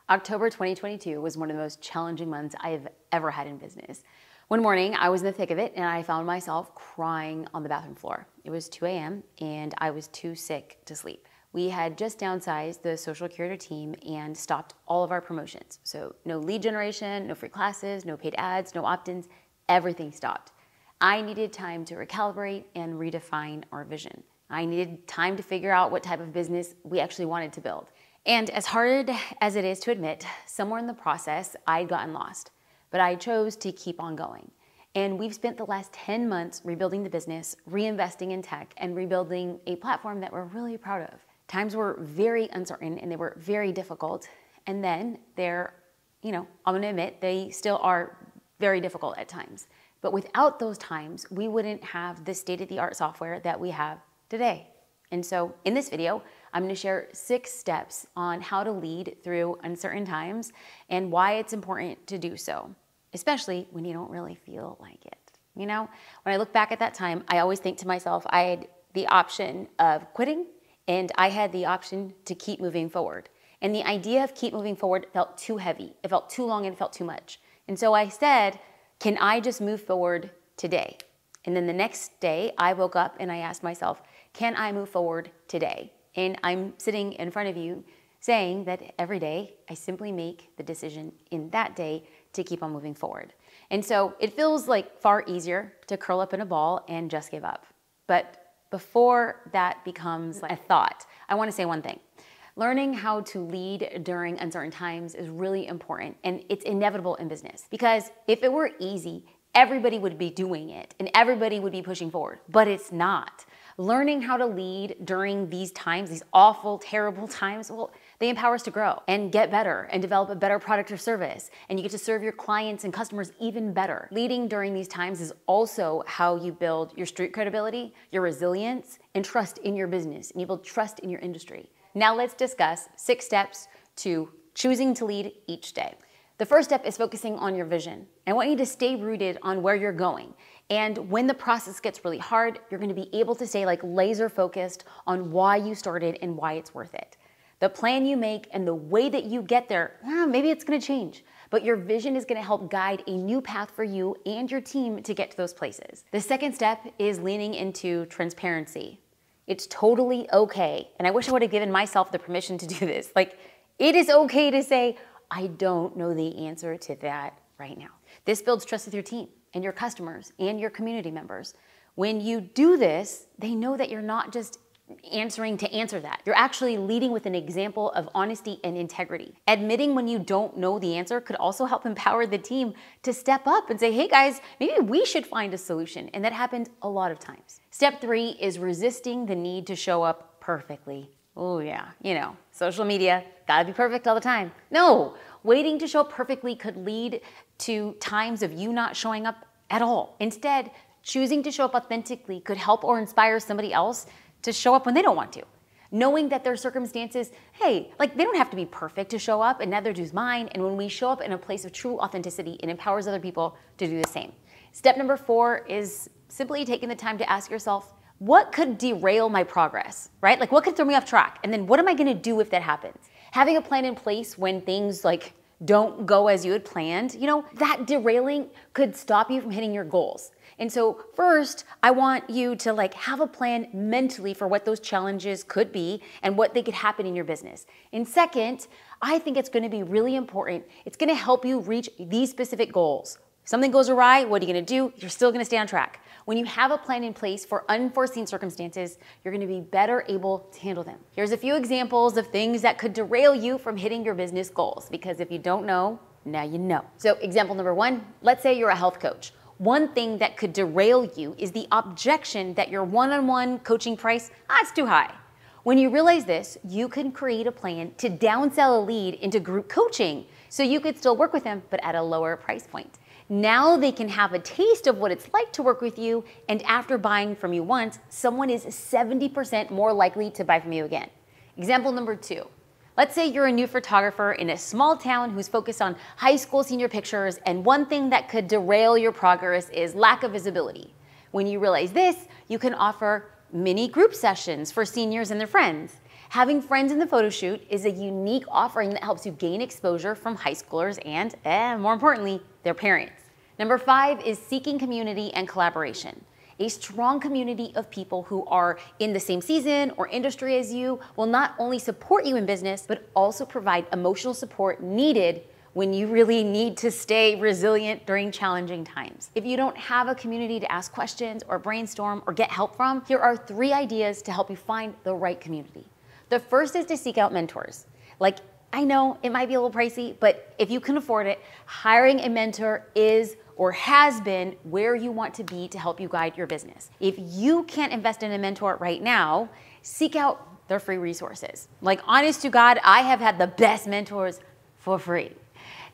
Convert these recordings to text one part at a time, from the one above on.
October 2022 was one of the most challenging months I have ever had in business. One morning, I was in the thick of it and I found myself crying on the bathroom floor. It was 2 a.m. and I was too sick to sleep. We had just downsized the social curator team and stopped all of our promotions. So no lead generation, no free classes, no paid ads, no opt-ins, everything stopped. I needed time to recalibrate and redefine our vision. I needed time to figure out what type of business we actually wanted to build. And as hard as it is to admit, somewhere in the process, I'd gotten lost. But I chose to keep on going. And we've spent the last 10 months rebuilding the business, reinvesting in tech, and rebuilding a platform that we're really proud of. Times were very uncertain and they were very difficult. And then I'm gonna admit, they still are very difficult at times. But without those times, we wouldn't have the state-of-the-art software that we have today. And so in this video, I'm going to share 6 steps on how to lead through uncertain times and why it's important to do so, especially when you don't really feel like it. When I look back at that time, I always think to myself, I had the option of quitting and I had the option to keep moving forward. And the idea of keep moving forward felt too heavy. It felt too long and it felt too much. And so I said, can I just move forward today? And then the next day I woke up and I asked myself, can I move forward today? And I'm sitting in front of you saying that every day I simply make the decision in that day to keep on moving forward. And so it feels like far easier to curl up in a ball and just give up. But before that becomes a thought, I want to say one thing. Learning how to lead during uncertain times is really important, and it's inevitable in business. Because if it were easy, everybody would be doing it and everybody would be pushing forward, but it's not. Learning how to lead during these times, these awful, terrible times, well, they empower us to grow and get better and develop a better product or service. And you get to serve your clients and customers even better. Leading during these times is also how you build your street credibility, your resilience, and trust in your business. And you build trust in your industry. Now let's discuss 6 steps to choosing to lead each day. The first step is focusing on your vision. I want you to stay rooted on where you're going. And when the process gets really hard, you're going to be able to stay laser focused on why you started and why it's worth it. The plan you make and the way that you get there, maybe it's going to change, but your vision is going to help guide a new path for you and your team to get to those places. The second step is leaning into transparency. It's totally okay. And I wish I would have given myself the permission to do this. It is okay to say, I don't know the answer to that right now. This builds trust with your team and your customers and your community members. When you do this, they know that you're not just answering to answer that. You're actually leading with an example of honesty and integrity. Admitting when you don't know the answer could also help empower the team to step up and say, hey guys, maybe we should find a solution. And that happened a lot of times. Step 3 is resisting the need to show up perfectly. Oh yeah, social media, gotta be perfect all the time. No, waiting to show up perfectly could lead to times of you not showing up at all. Instead, choosing to show up authentically could help or inspire somebody else to show up when they don't want to. Knowing that their circumstances, they don't have to be perfect to show up, and neither does mine. And when we show up in a place of true authenticity, it empowers other people to do the same. Step number 4 is simply taking the time to ask yourself, what could derail my progress, right? What could throw me off track? And then what am I gonna do if that happens? Having a plan in place when things don't go as you had planned, that derailing could stop you from hitting your goals. And so first, I want you to have a plan mentally for what those challenges could be and what they could happen in your business. And second, I think it's gonna be really important. It's gonna help you reach these specific goals. If something goes awry, what are you gonna do? You're still gonna stay on track. When you have a plan in place for unforeseen circumstances, you're gonna be better able to handle them. Here's a few examples of things that could derail you from hitting your business goals, because if you don't know, now you know. So example number 1, let's say you're a health coach. One thing that could derail you is the objection that your one-on-one coaching price, it's too high. When you realize this, you can create a plan to downsell a lead into group coaching so you could still work with them, but at a lower price point. Now they can have a taste of what it's like to work with you, and after buying from you once, someone is 70% more likely to buy from you again. Example number 2. Let's say you're a new photographer in a small town who's focused on high school senior pictures, and one thing that could derail your progress is lack of visibility. When you realize this, you can offer mini group sessions for seniors and their friends. Having friends in the photo shoot is a unique offering that helps you gain exposure from high schoolers and, more importantly, their parents. Number 5 is seeking community and collaboration. A strong community of people who are in the same season or industry as you will not only support you in business, but also provide emotional support needed when you really need to stay resilient during challenging times. If you don't have a community to ask questions or brainstorm or get help from, here are 3 ideas to help you find the right community. The first is to seek out mentors. Like, I know it might be a little pricey, but if you can afford it, hiring a mentor is or has been where you want to be to help you guide your business. If you can't invest in a mentor right now, seek out their free resources. Like, honest to God, I have had the best mentors for free.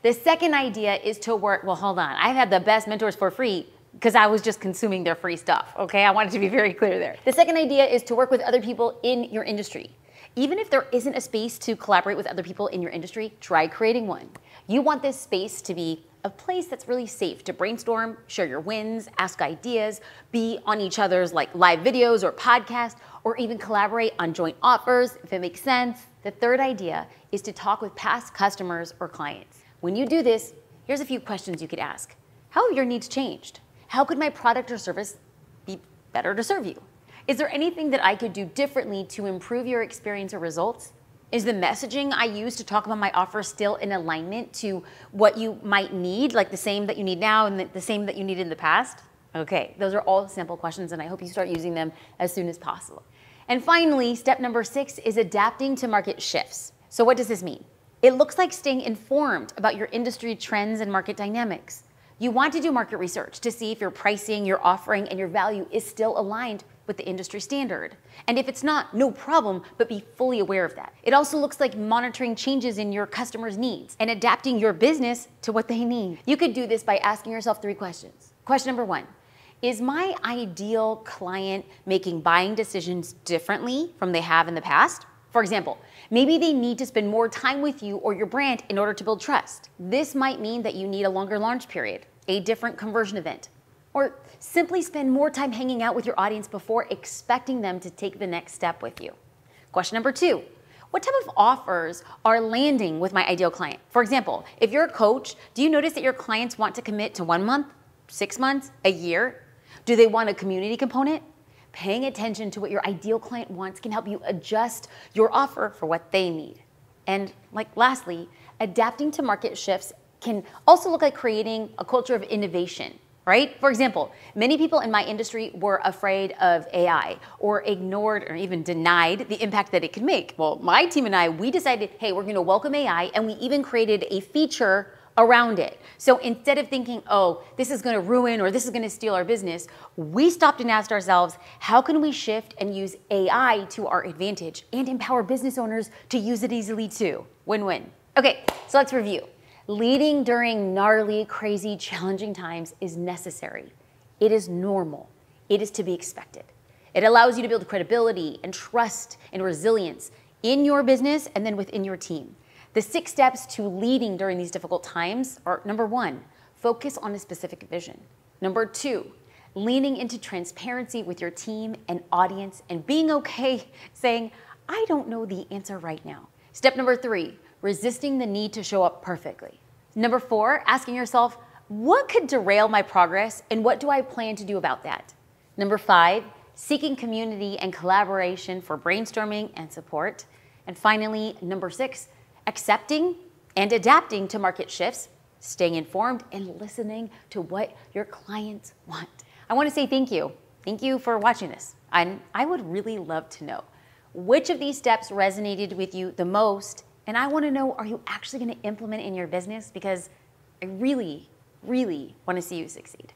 The second idea is to work, well, hold on. I've had the best mentors for free because I was just consuming their free stuff, okay? I wanted to be very clear there. The second idea is to work with other people in your industry. Even if there isn't a space to collaborate with other people in your industry, try creating one. You want this space to be a place that's really safe to brainstorm, share your wins, ask ideas, be on each other's like live videos or podcasts, or even collaborate on joint offers if it makes sense. The third idea is to talk with past customers or clients. When you do this, here's a few questions you could ask. How have your needs changed? How could my product or service be better to serve you? Is there anything that I could do differently to improve your experience or results? Is the messaging I use to talk about my offer still in alignment to what you might need, like the same that you need now and the same that you needed in the past? Okay, those are all simple questions, and I hope you start using them as soon as possible. And finally, step number 6 is adapting to market shifts. So what does this mean? It looks like staying informed about your industry trends and market dynamics. You want to do market research to see if your pricing, your offering, and your value is still aligned with the industry standard. And if it's not, no problem, but be fully aware of that. It also looks like monitoring changes in your customers' needs and adapting your business to what they need. You could do this by asking yourself 3 questions. Question number 1, is my ideal client making buying decisions differently from they have in the past? For example, maybe they need to spend more time with you or your brand in order to build trust. This might mean that you need a longer launch period, a different conversion event, or simply spend more time hanging out with your audience before expecting them to take the next step with you. Question number 2, what type of offers are landing with my ideal client? For example, if you're a coach, do you notice that your clients want to commit to 1 month, 6 months, a year? Do they want a community component? Paying attention to what your ideal client wants can help you adjust your offer for what they need. And lastly, adapting to market shifts can also look like creating a culture of innovation, right? For example, many people in my industry were afraid of AI or ignored or even denied the impact that it could make. Well, my team and I, we decided, hey, we're gonna welcome AI, and we even created a feature around it. So instead of thinking, oh, this is gonna ruin or this is gonna steal our business, we stopped and asked ourselves, how can we shift and use AI to our advantage and empower business owners to use it easily too? Win-win. Okay, so let's review. Leading during gnarly, crazy, challenging times is necessary. It is normal. It is to be expected. It allows you to build credibility and trust and resilience in your business and then within your team. The 6 steps to leading during these difficult times are: number 1, focus on a specific vision. Number 2, leaning into transparency with your team and audience and being okay saying, I don't know the answer right now. Step number 3, resisting the need to show up perfectly. Number 4, asking yourself, what could derail my progress and what do I plan to do about that? Number 5, seeking community and collaboration for brainstorming and support. And finally, number 6, accepting and adapting to market shifts, staying informed, and listening to what your clients want. I want to say thank you. Thank you for watching this. And I would really love to know which of these steps resonated with you the most. And I want to know, are you actually going to implement in your business? Because I really, really want to see you succeed.